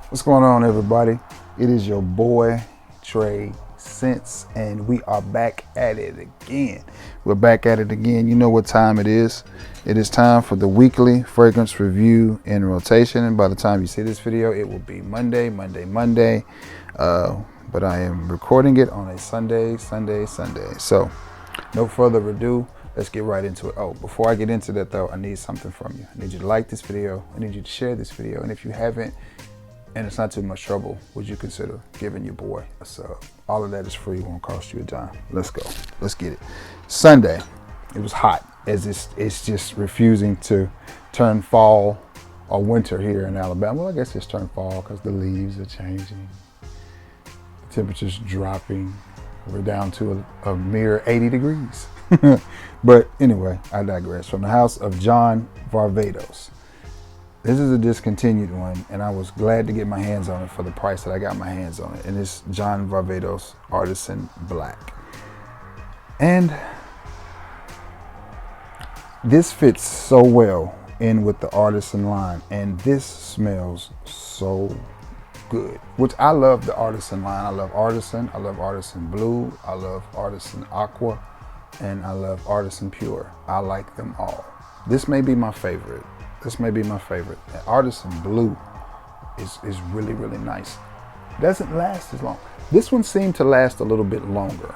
What's going on, everybody? It is your boy Trey Sense, and we are back at it again. We're back at it again. You know what time it is. It is time for the weekly fragrance review in rotation, and by the time you see this video, it will be Monday. But I am recording it on a Sunday. So, no further ado, let's get right into it. Oh, before I get into that though, I need something from you. I need you to like this video. I need you to share this video, and if you haven't, and it's not too much trouble, would you consider giving your boy a sub? All of that is free, won't cost you a dime. Let's go. Let's get it. Sunday, it was hot, as it's just refusing to turn fall or winter here in Alabama. Well, I guess it's turned fall because the leaves are changing. The temperature's dropping. We're down to a mere 80 degrees. But anyway, I digress. From the house of John Varvatos. This is a discontinued one, and I was glad to get my hands on it for the price that I got my hands on it. And it's John Varvatos Artisan Black. And this fits so well in with the Artisan line, and this smells so good. Which I love the Artisan line. I love Artisan Blue, I love Artisan Aqua, and I love Artisan Pure. I like them all. This may be my favorite. Artisan Blue is really, really nice. Doesn't last as long. This one seemed to last a little bit longer.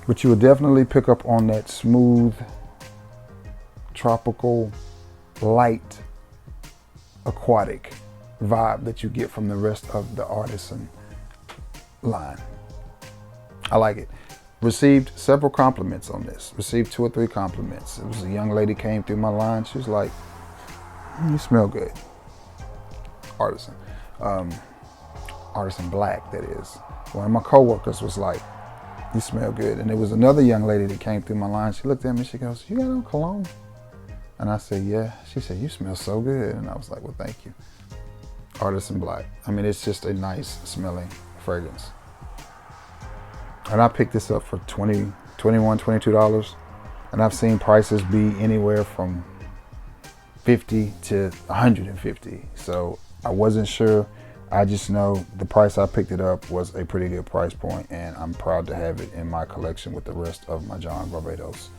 But you will definitely pick up on that smooth, tropical, light, aquatic vibe that you get from the rest of the Artisan line. I like it. Received several compliments on this. Received 2 or 3 compliments. It was a young lady came through my line. She was like, "You smell good." Artisan. Artisan Black, that is. One of my coworkers was like, "You smell good." And there was another young lady that came through my line. She looked at me, she goes, "You got on cologne?" And I said, "Yeah." She said, "You smell so good." And I was like, "Well, thank you." Artisan Black. I mean, it's just a nice smelling fragrance. And I picked this up for $20, $21, $22. And I've seen prices be anywhere from $50 to $150. So I wasn't sure. I just know the price I picked it up was a pretty good price point, and I'm proud to have it in my collection with the rest of my John Varvatos,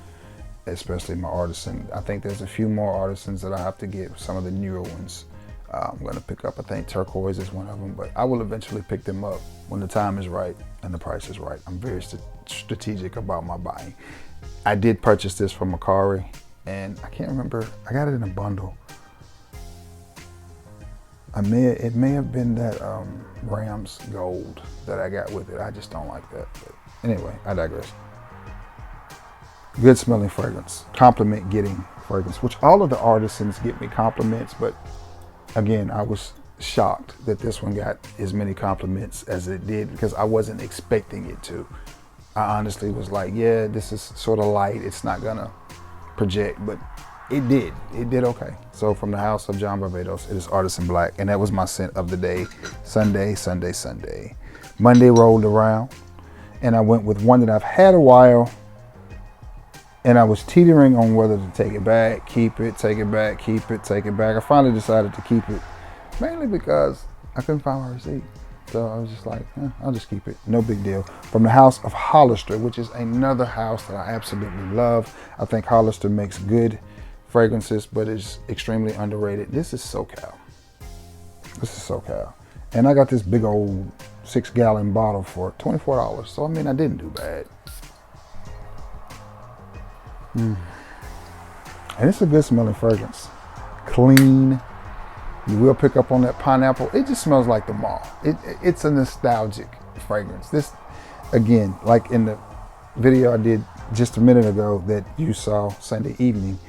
especially my Artisan. I think there's a few more Artisans that I have to get, some of the newer ones. I'm going to pick up. I think turquoise is one of them, but I will eventually pick them up when the time is right and the price is right. I'm very strategic about my buying. I did purchase this from Macari, and I can't remember. I got it in a bundle. It may have been that Rams Gold that I got with it. I just don't like that. But anyway, I digress. Good smelling fragrance. Compliment getting fragrance, which all of the Artisans get me compliments, but again, I was shocked that this one got as many compliments as it did because I wasn't expecting it to. I honestly was like, yeah, this is sort of light. It's not gonna project, but it did. It did okay. So from the house of John Varvatos, it is Artisan Black, and that was my scent of the day. Sunday. Monday rolled around, and I went with one that I've had a while, and I was teetering on whether to take it back, keep it, take it back, keep it, take it back. I finally decided to keep it, mainly because I couldn't find my receipt. So I was just like, I'll just keep it. No big deal. From the house of Hollister, which is another house that I absolutely love. I think Hollister makes good fragrances, but it's extremely underrated. This is SoCal. And I got this big old 6-gallon bottle for $24. So I mean, I didn't do bad. And it's a good smelling fragrance. Clean. You will pick up on that pineapple. It just smells like the mall. It's a nostalgic fragrance. This, again, like in the video I did just a minute ago that you saw Sunday evening,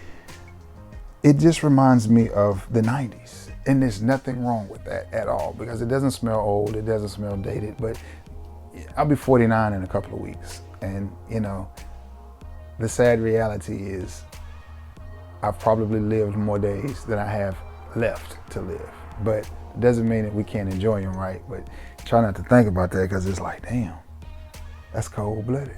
it just reminds me of the 90s. And there's nothing wrong with that at all because it doesn't smell old. It doesn't smell dated. But I'll be 49 in a couple of weeks. And, you know, the sad reality is I've probably lived more days than I have left to live. But it doesn't mean that we can't enjoy them, right? But try not to think about that because it's like, damn, that's cold-blooded,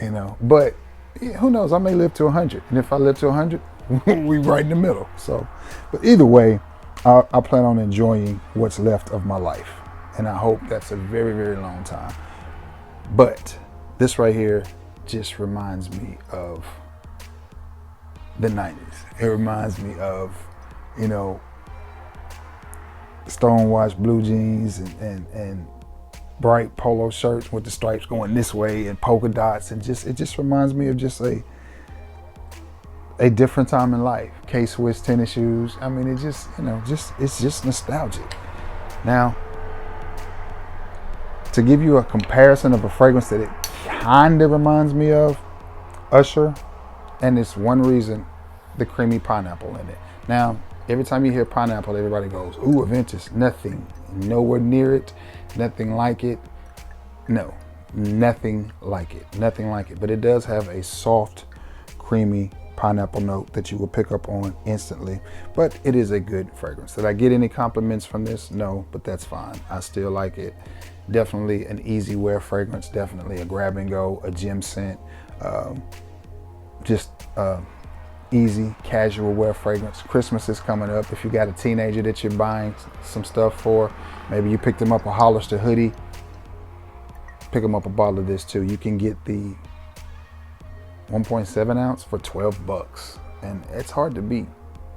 you know? But yeah, who knows? I may live to 100. And if I live to 100, we right in the middle. So, but either way, I plan on enjoying what's left of my life. And I hope that's a very, very long time. But this right here just reminds me of the 90s. It reminds me of, you know, stonewashed blue jeans and bright polo shirts with the stripes going this way and polka dots, and it just reminds me of just a different time in life. K-Swiss tennis shoes. I mean, it just, you know, it's just nostalgic. Now, to give you a comparison of a fragrance that it kind of reminds me of, Usher, and it's one reason, the creamy pineapple in it. Now, every time you hear pineapple, everybody goes, ooh, Aventus. Nothing, nowhere near it, nothing like it. No, nothing like it, nothing like it. But it does have a soft, creamy pineapple note that you will pick up on instantly. But it is a good fragrance. Did I get any compliments from this? No, but that's fine. I still like it. Definitely an easy wear fragrance, definitely a grab and go, a gym scent, just easy casual wear fragrance. Christmas is coming up. If you got a teenager that you're buying some stuff for, maybe you picked them up a Hollister hoodie, pick them up a bottle of this too. You can get the 1.7 ounce for $12, and it's hard to beat.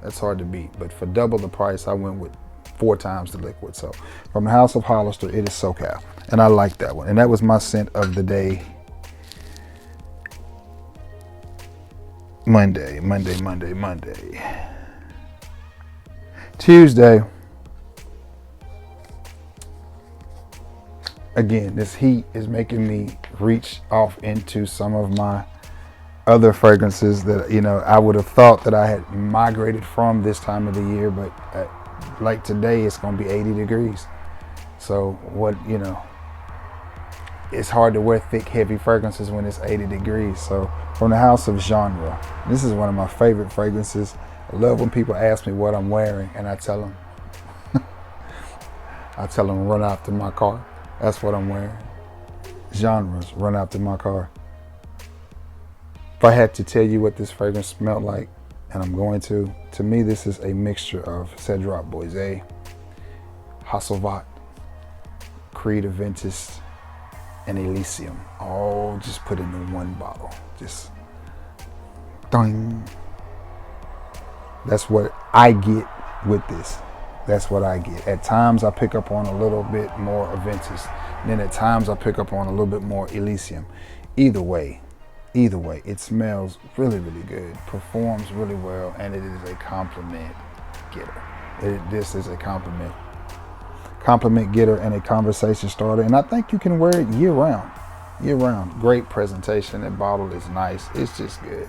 That's hard to beat. But for double the price, I went with 4 times the liquid. So from the House of Hollister, it is SoCal, and I like that one. And that was my scent of the day. Monday. Tuesday. Again, this heat is making me reach off into some of my other fragrances that, you know, I would have thought that I had migrated from this time of the year, but like today, it's going to be 80 degrees. So what, you know, it's hard to wear thick, heavy fragrances when it's 80 degrees. So from the House of Genre, this is one of my favorite fragrances. I love when people ask me what I'm wearing, and I tell them, run out to my car. That's what I'm wearing. Genres, run out to my car. If I had to tell you what this fragrance smelled like, and I'm going to me, this is a mixture of Cedroc Boise, Hasselvat, Creed Aventus, and Elysium, all just put into one bottle. Just ding. That's what I get with this. That's what I get. At times I pick up on a little bit more Aventus, and then at times I pick up on a little bit more Elysium. Either way, it smells really, really good, performs really well, and it is a compliment getter. This is a compliment getter and a conversation starter, and I think you can wear it year round. Great presentation. That bottle is nice. It's just good.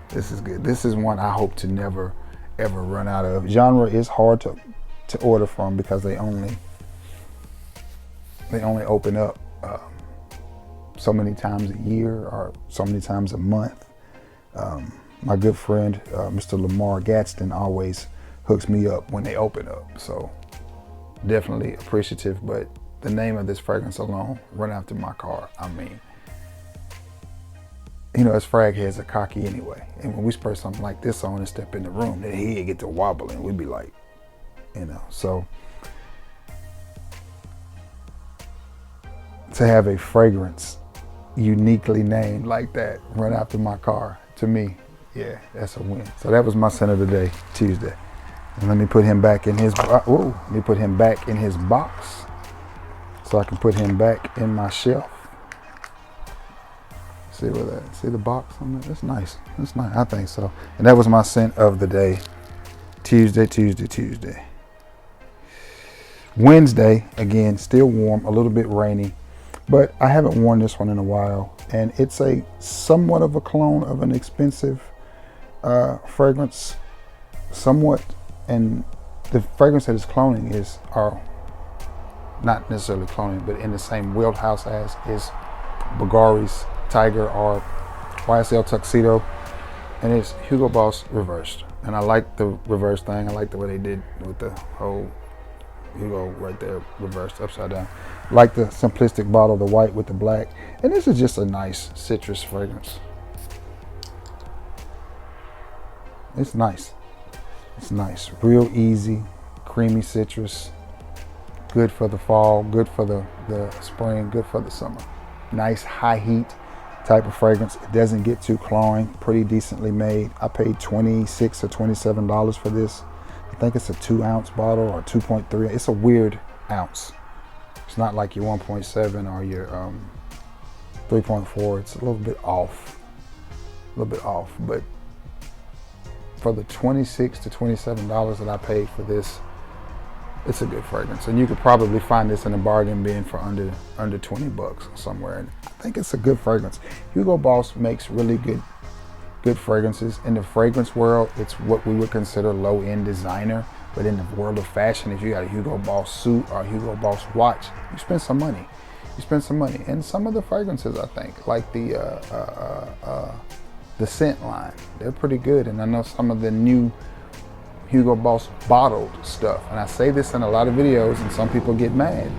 This is good. This is one I hope to never ever run out of. Genre is hard to order from because they only open up so many times a year or so many times a month. My good friend Mr. Lamar Gadsden always hooks me up when they open up, so definitely appreciative. But the name of this fragrance alone, Run After My Car, I mean, you know, as frag heads are cocky anyway, and when we spray something like this on and step in the room, the head get to wobbling. We'd be like, you know, so to have a fragrance uniquely named like that, Run After My Car, to me, yeah, that's a win. So that was my scent of the day, Tuesday. And let me put him back in his box so I can put him back in my shelf. See the box on there? That's nice. I think so. And that was my scent of the day, Tuesday. Wednesday, again, still warm, a little bit rainy, but I haven't worn this one in a while, and it's a somewhat of a clone of an expensive fragrance, somewhat, and the fragrance that it's cloning are not necessarily cloning, but in the same wheelhouse as is Bulgari's Tiger or YSL Tuxedo, and it's Hugo Boss reversed. And I like the reverse thing. I like the way they did with the whole Hugo right there reversed upside down. Like the simplistic bottle, the white with the black. And this is just a nice citrus fragrance. It's nice. Real easy, creamy citrus, good for the fall, good for the spring, good for the summer. Nice high heat type of fragrance. It doesn't get too cloying, pretty decently made. I paid $26 or $27 for this. I think it's a 2-ounce bottle or 2.3. It's a weird ounce. It's not like your 1.7 or your 3.4. It's a little bit off. But for the $26 to $27 that I paid for this, it's a good fragrance. And you could probably find this in a bargain bin for under 20 bucks somewhere. And I think it's a good fragrance. Hugo Boss makes really good fragrances. In the fragrance world, it's what we would consider low-end designer. But in the world of fashion, if you got a Hugo Boss suit or a Hugo Boss watch, you spend some money. And some of the fragrances, I think, like the scent line, they're pretty good. And I know some of the new Hugo Boss bottled stuff, and I say this in a lot of videos and some people get mad.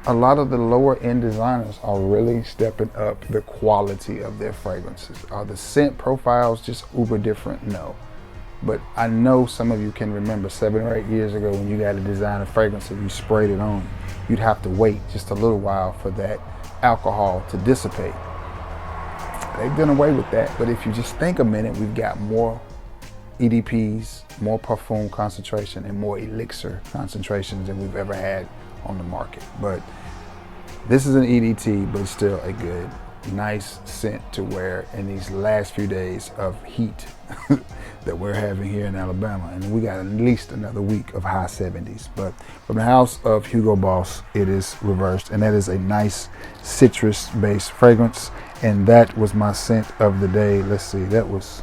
A lot of the lower end designers are really stepping up the quality of their fragrances. Are the scent profiles just uber different? No. But I know some of you can remember 7 or 8 years ago when you got to design a fragrance and you sprayed it on, you'd have to wait just a little while for that alcohol to dissipate. They've done away with that, but if you just think a minute, we've got more EDPs, more parfum concentration, and more elixir concentrations than we've ever had on the market. But this is an EDT, but it's still a good, nice scent to wear in these last few days of heat that we're having here in Alabama. And we got at least another week of high 70s. But from the house of Hugo Boss, it is reversed. And that is a nice citrus-based fragrance. And that was my scent of the day. Let's see, that was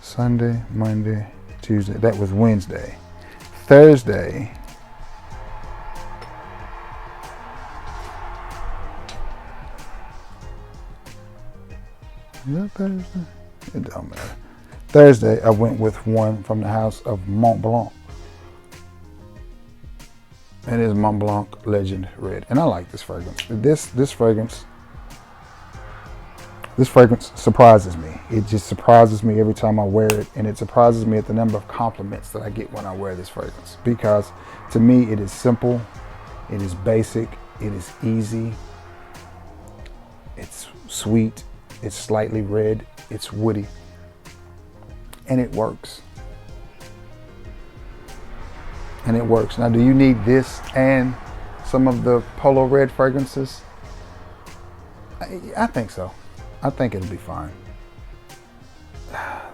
Sunday, Monday, Tuesday. That was Wednesday. Thursday. Is that Thursday? It don't matter. Thursday, I went with one from the house of Mont Blanc. It is Mont Blanc Legend Red. And I like this fragrance. This fragrance surprises me. It just surprises me every time I wear it, and it surprises me at the number of compliments that I get when I wear this fragrance. Because to me, it is simple, it is basic, it is easy, it's sweet, it's slightly red, it's woody, and it works. Now, do you need this and some of the Polo Red fragrances? I think so. I think it'll be fine.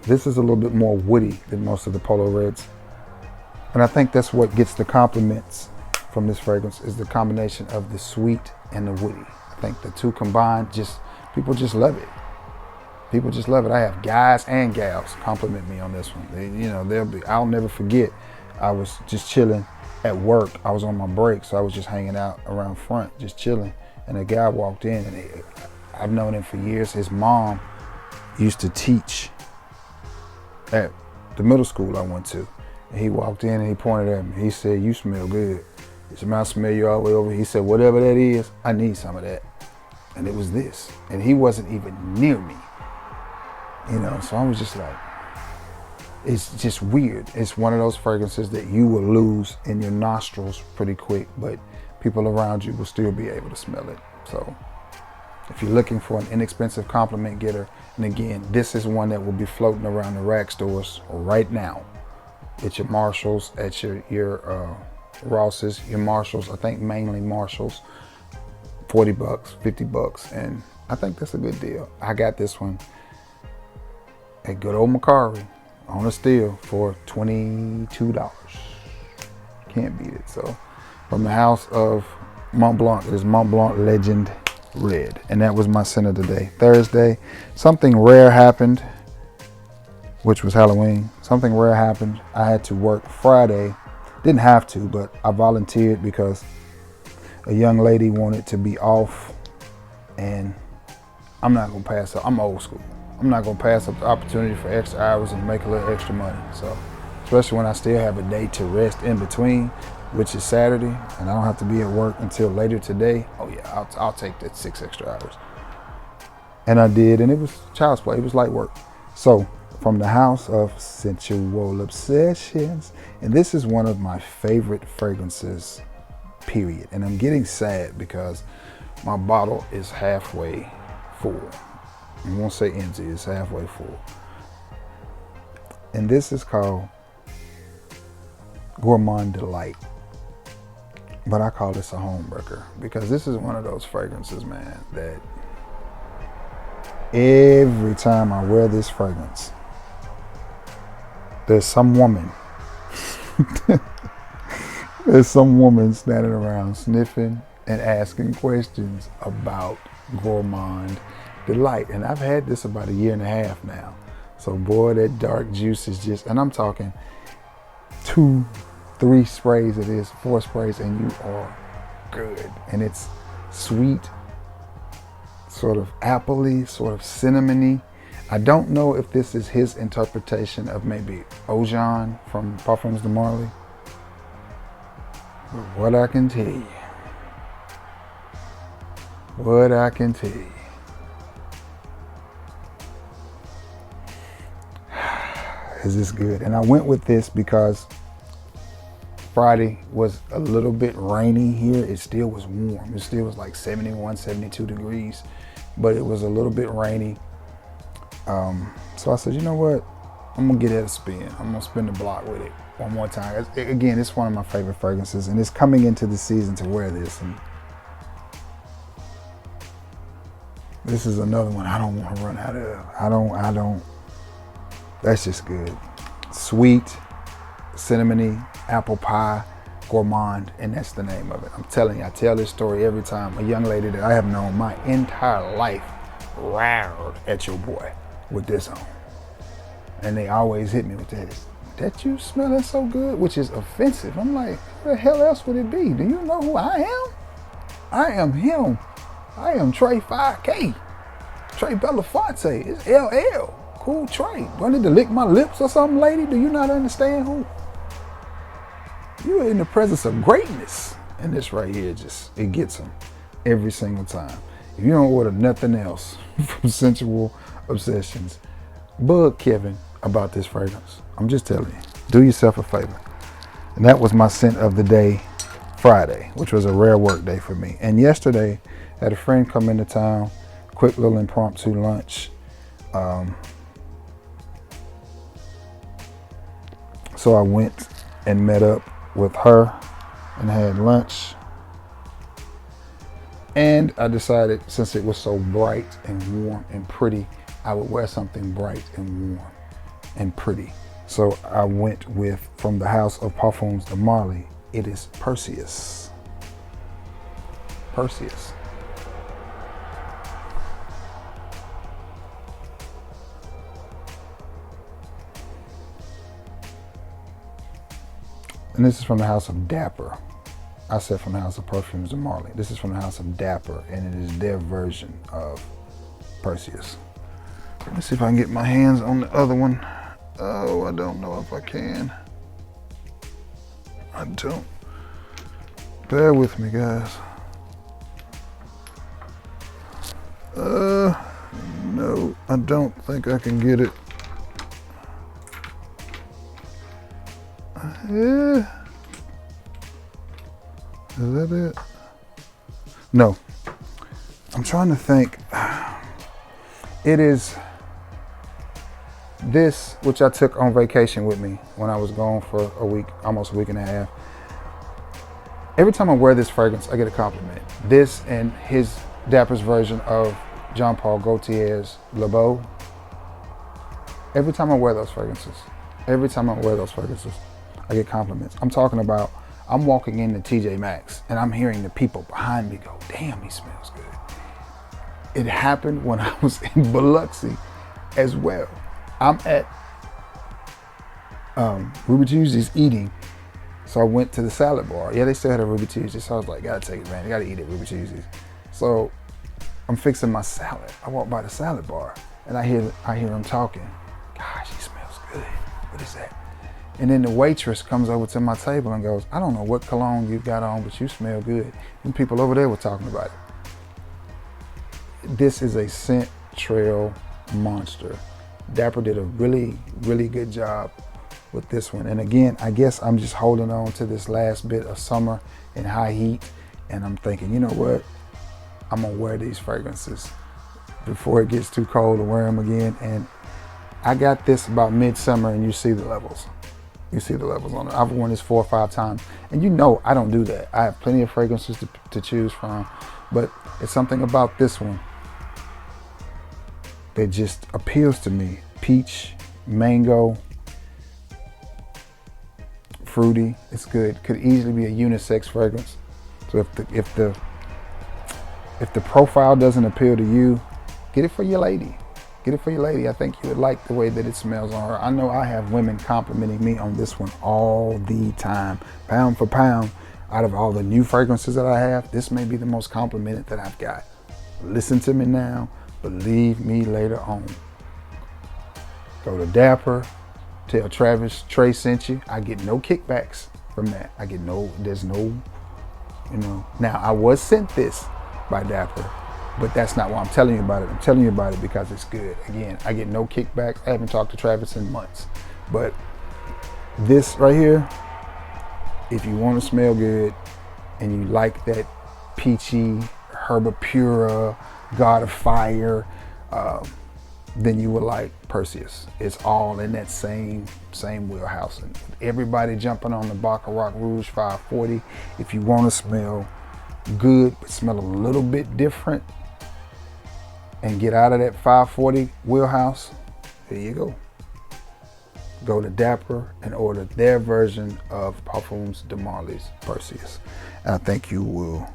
This is a little bit more woody than most of the Polo Reds. And I think that's what gets the compliments from this fragrance, is the combination of the sweet and the woody. I think the two combined, people just love it. People just love it. I have guys and gals compliment me on this one. I'll never forget, I was just chilling at work. I was on my break, so I was just hanging out around front, just chilling. And a guy walked in, and I've known him for years. His mom used to teach at the middle school I went to. And he walked in and he pointed at me. He said, "You smell good." He said, "I smell you all the way over." He said, "Whatever that is, I need some of that." And it was this. And he wasn't even near me. So I was just like, it's just weird. It's one of those fragrances that you will lose in your nostrils pretty quick, but people around you will still be able to smell it. So if you're looking for an inexpensive compliment getter, and again, this is one that will be floating around the rack stores right now. At your Marshalls, at your Rosses, your Marshalls, I think mainly Marshalls, $40, $50, and I think that's a good deal. I got this one at good old Macari on a steal for $22. Can't beat it. So from the house of Mont Blanc, it is Mont Blanc Legend Red. And that was my scent of the day. Thursday, something rare happened, which was Halloween. Something rare happened. I had to work Friday. Didn't have to, but I volunteered because a young lady wanted to be off, and I'm not gonna pass up. I'm old school. I'm not gonna pass up the opportunity for extra hours and make a little extra money. So, especially when I still have a day to rest in between, which is Saturday, and I don't have to be at work until later today. Oh yeah, I'll take that 6 extra hours. And I did, and it was child's play. It was light work. So from the house of Sensual Obsessions. And this is one of my favorite fragrances, period. And I'm getting sad because my bottle is halfway full. I won't say empty, it's halfway full. And this is called Gourmand Delight. But I call this a homewrecker because this is one of those fragrances, man, that every time I wear this fragrance, there's some woman standing around sniffing and asking questions about Gourmand Delight. And I've had this about 1.5 years now. So boy, that dark juice is just, and I'm talking 2, 3 sprays of this, 4 sprays, and you are good. And it's sweet, sort of appley, sort of cinnamony. I don't know if this is his interpretation of maybe Eau Jean from Parfums de Marly. But what I can tell you, is this good? And I went with this because Friday was a little bit rainy here. It still was warm. It still was like 71, 72 degrees, but it was a little bit rainy. So I said, you know what? I'm gonna get it a spin. I'm gonna spin the block with it one more time. Again, it's one of my favorite fragrances, and it's coming into the season to wear this. And this is another one I don't want to run out of. I don't. That's just good. Sweet, cinnamony, apple pie, gourmand, and that's the name of it. I'm telling you, I tell this story every time. A young lady that I have known my entire life riled at your boy with this on. And they always hit me with that you smelling so good, which is offensive. I'm like, what the hell else would it be? Do you know who I am? I am him. I am Trey 5K. Trey Belafonte. It's LL. Cool Trey. Do I need to lick my lips or something, lady? Do you not understand who? You're in the presence of greatness. And this right here, it gets them every single time. If you don't order nothing else from Sensual Obsessions, bug Kevin about this fragrance. I'm just telling you, do yourself a favor. And that was my scent of the day, Friday, which was a rare work day for me. And yesterday, I had a friend come into town, quick little impromptu lunch. So I went and met up with her and had lunch. And I decided, since it was so bright and warm and pretty, I would wear something bright and warm and pretty. So I went with, from the house of Parfums de Marly, it is Perseus. Perseus. And this is from the house of Dapper. I said from the house of Parfums de Marly. This is from the house of Dapper, and it is their version of Perseus. Let's see if I can get my hands on the other one. Oh, I don't know if I can. I don't. Bear with me, guys. No, I don't think I can get it. Yeah. Is that it? No. I'm trying to think. It is this, which I took on vacation with me when I was gone for a week, almost a week and a half. Every time I wear this fragrance, I get a compliment. This and his Dapper's version of Jean Paul Gaultier's Le Beau. Every time I wear those fragrances, I get compliments. I'm talking about, I'm walking into TJ Maxx and I'm hearing the people behind me go, damn, he smells good. It happened when I was in Biloxi as well. I'm at Ruby Tuesdays eating. So I went to the salad bar. Yeah, they still had a Ruby Tuesday. So I was like, gotta take it, man. You gotta eat at Ruby Tuesdays. So I'm fixing my salad. I walk by the salad bar and I hear him talking. Gosh, he smells good. What is that? And then the waitress comes over to my table and goes, I don't know what cologne you got on, but you smell good. And people over there were talking about it. This is a scent trail monster. Dapper did a really, really good job with this one. And again, I guess I'm just holding on to this last bit of summer and high heat. And I'm thinking, you know what? I'm gonna wear these fragrances before it gets too cold to wear them again. And I got this about midsummer, and you see the levels. You see the levels on it. I've worn this 4 or 5 times. And you know I don't do that. I have plenty of fragrances to choose from, but it's something about this one that just appeals to me. Peach, mango, fruity. It's good. Could easily be a unisex fragrance. So if the profile doesn't appeal to you, get it for your lady. Get it for your lady. I think you would like the way that it smells on her. I know I have women complimenting me on this one all the time. Pound for pound, out of all the new fragrances that I have, this may be the most complimented that I've got. Listen to me now, believe me later on. Go to Dapper, tell Travis Trey sent you. I get no kickbacks from that. There's no, Now I was sent this by Dapper, but that's not why I'm telling you about it. I'm telling you about it because it's good. Again, I get no kickbacks. I haven't talked to Travis in months. But this right here, if you want to smell good and you like that peachy, Herbapura, God of Fire, then you would like Perseus. It's all in that same wheelhouse. And everybody jumping on the Baccarat Rouge 540. If you want to smell good but smell a little bit different and get out of that 540 wheelhouse, here you go. Go to Dapper and order their version of Parfums de Marly's Perseus. And I think you will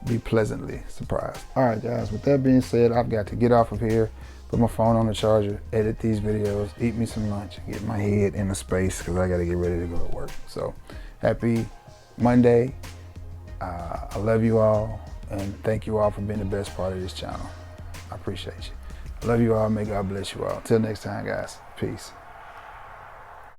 be pleasantly surprised. All right, guys, with that being said, I've got to get off of here, put my phone on the charger, edit these videos, eat me some lunch, get my head in the space because I got to get ready to go to work. So happy Monday. I love you all, and thank you all for being the best part of this channel. I appreciate you. I love you all. May God bless you all. Till next time, guys. Peace.